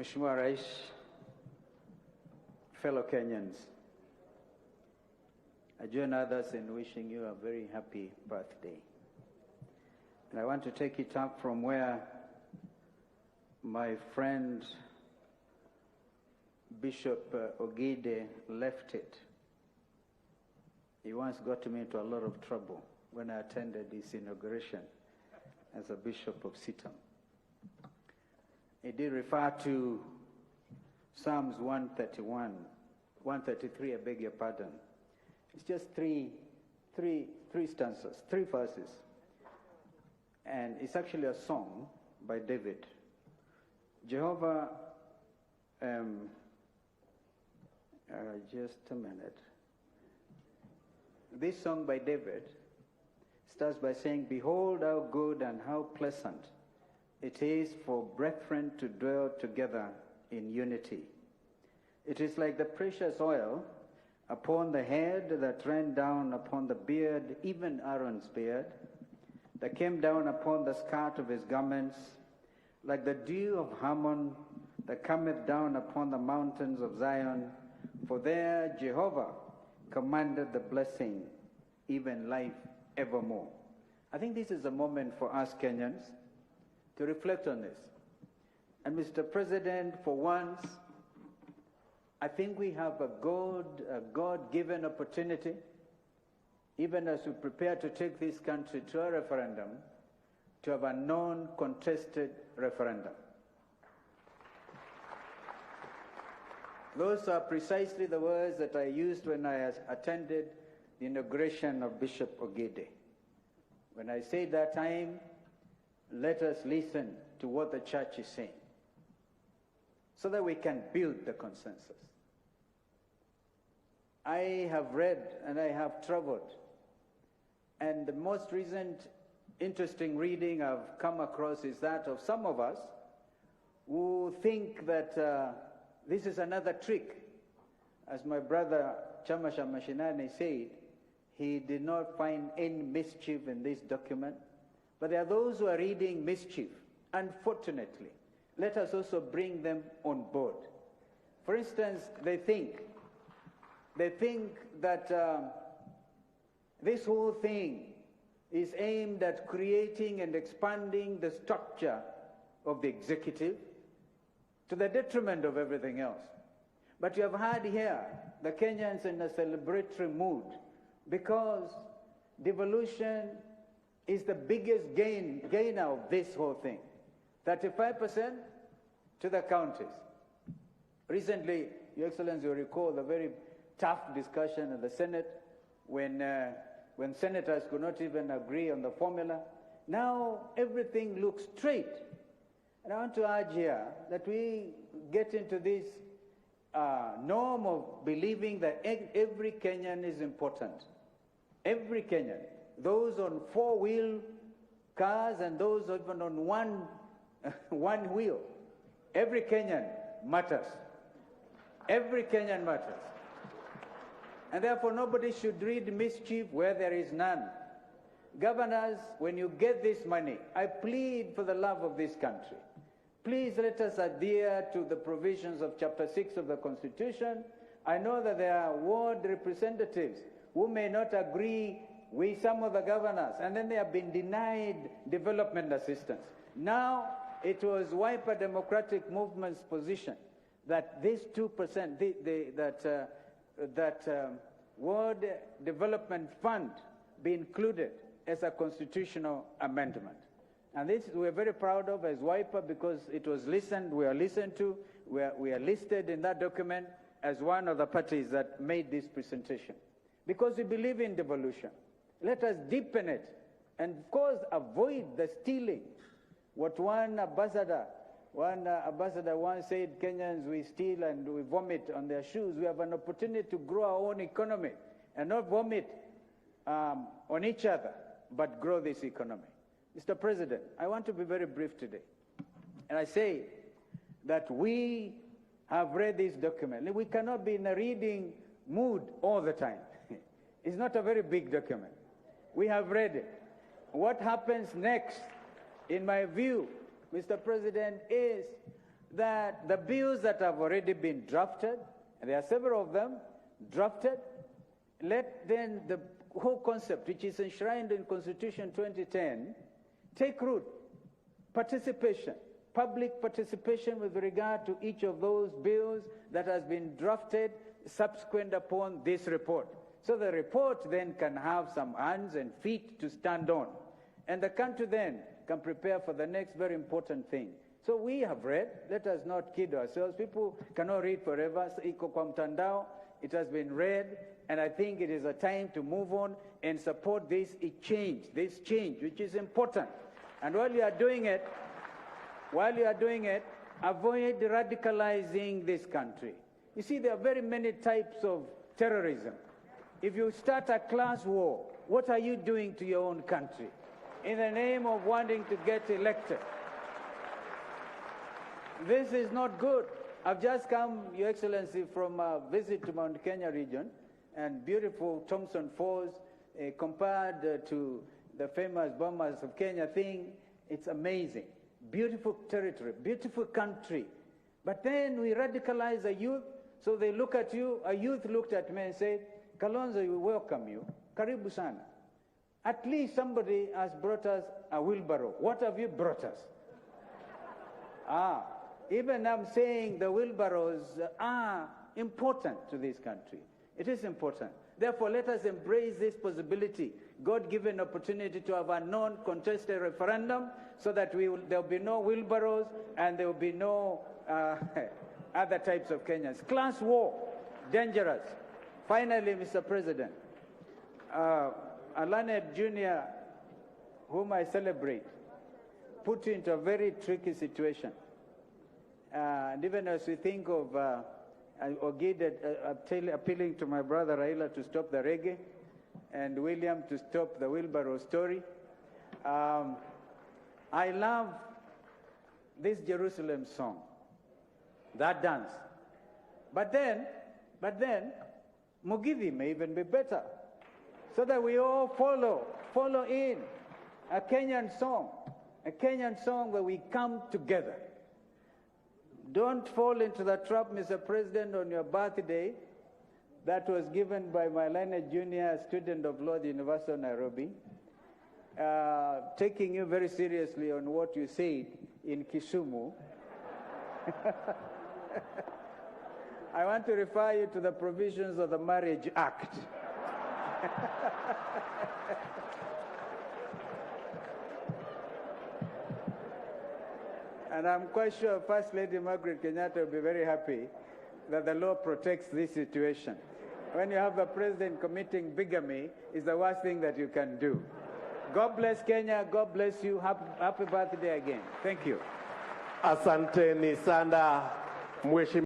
Mheshimiwa Rais, fellow Kenyans, I join others in wishing you a very happy birthday. And I want to take it up from where my friend Bishop Ogide left it. He once got me into a lot of trouble when I attended his inauguration as a Bishop of Sitam. He did refer to Psalms 131, 133, I beg your pardon. It's just three stanzas, 3 verses. And it's actually a song by David. Jehovah, just a minute. This song by David starts by saying, "Behold how good and how pleasant it is for brethren to dwell together in unity. It is like the precious oil upon the head that ran down upon the beard, even Aaron's beard, that came down upon the skirt of his garments, like the dew of Hermon that cometh down upon the mountains of Zion. For there Jehovah commanded the blessing, even life evermore." I think this is a moment for us Kenyans to reflect on this. And Mr. President, for once, I think we have a God-given opportunity, even as we prepare to take this country to a referendum, to have a non-contested referendum. Those are precisely the words that I used when I attended the inauguration of Bishop Ogide. When I said that time, let us listen to what the church is saying so that we can build the consensus. I have read and I have traveled, and the most recent interesting reading I've come across is that of some of us who think that this is another trick. As my brother Chamasha Mashinane said, he did not find any mischief in this document. But there are those who are reading mischief. Unfortunately, let us also bring them on board. For instance, they think that this whole thing is aimed at creating and expanding the structure of the executive to the detriment of everything else. But you have heard here the Kenyans in a celebratory mood because devolution is the biggest gainer of this whole thing. 35% to the counties. Recently, Your Excellency, you recall the very tough discussion in the Senate when senators could not even agree on the formula. Now everything looks straight. And I want to urge here that we get into this norm of believing that every Kenyan is important. Every Kenyan. Those on 4-wheel cars and those even on one wheel. Every Kenyan matters. Every Kenyan matters. And therefore nobody should read mischief where there is none. Governors, when you get this money, I plead for the love of this country. Please let us adhere to the provisions of Chapter 6 of the Constitution. I know that there are ward representatives who may not agree with some of the governors, and then they have been denied development assistance. Now, it was Wiper Democratic Movement's position that this 2%, that Ward Development Fund be included as a constitutional amendment. And this we're very proud of as Wiper because it was we are listened to, we are listed in that document as one of the parties that made this presentation. Because we believe in devolution. Let us deepen it and of course avoid the stealing. What one ambassador once said, Kenyans, we steal and we vomit on their shoes. We have an opportunity to grow our own economy and not vomit on each other, but grow this economy. Mr. President, I want to be very brief today. And I say that we have read this document. We cannot be in a reading mood all the time. It's not a very big document. We have read it. What happens next, in my view, Mr. President, is that the bills that have already been drafted, and there are several of them drafted, let then the whole concept, which is enshrined in Constitution 2010, take root. Participation, public participation with regard to each of those bills that has been drafted subsequent upon this report. So the report then can have some hands and feet to stand on. And the country then can prepare for the next very important thing. So we have read, let us not kid ourselves. People cannot read forever. It has been read, and I think it is a time to move on and support this change, which is important. And while you are doing it, avoid radicalizing this country. You see, there are very many types of terrorism. If you start a class war, what are you doing to your own country in the name of wanting to get elected? This is not good. I've just come, Your Excellency, from a visit to Mount Kenya region, and beautiful Thompson Falls, compared to the famous Bombers of Kenya thing. It's amazing. Beautiful territory, beautiful country. But then we radicalize a youth, so they look at you. A youth looked at me and said, Kalonzo, we welcome you. Karibu sana. At least somebody has brought us a wheelbarrow. What have you brought us? Even I'm saying the wheelbarrows are important to this country. It is important. Therefore, let us embrace this possibility, God-given opportunity to have a non-contested referendum so that there will be no wheelbarrows and there will be no other types of Kenyans. Class war, dangerous. Finally, Mr. President, Alana Jr., whom I celebrate, put you into a very tricky situation. And even as we think of Ogid appealing to my brother Raila to stop the reggae, and William to stop the wheelbarrow story, I love this Jerusalem song, that dance. But then, Mugithi may even be better, so that we all follow in a Kenyan song where we come together. Don't fall into the trap, Mr. President, on your birthday that was given by my lineage junior, student of law at the University of Nairobi, taking you very seriously on what you said in Kisumu. I want to refer you to the provisions of the Marriage Act. And I'm quite sure First Lady Margaret Kenyatta will be very happy that the law protects this situation. When you have a president committing bigamy, it's the worst thing that you can do. God bless Kenya. God bless you. Happy birthday again. Thank you. Asante ni sana Mheshimiwa.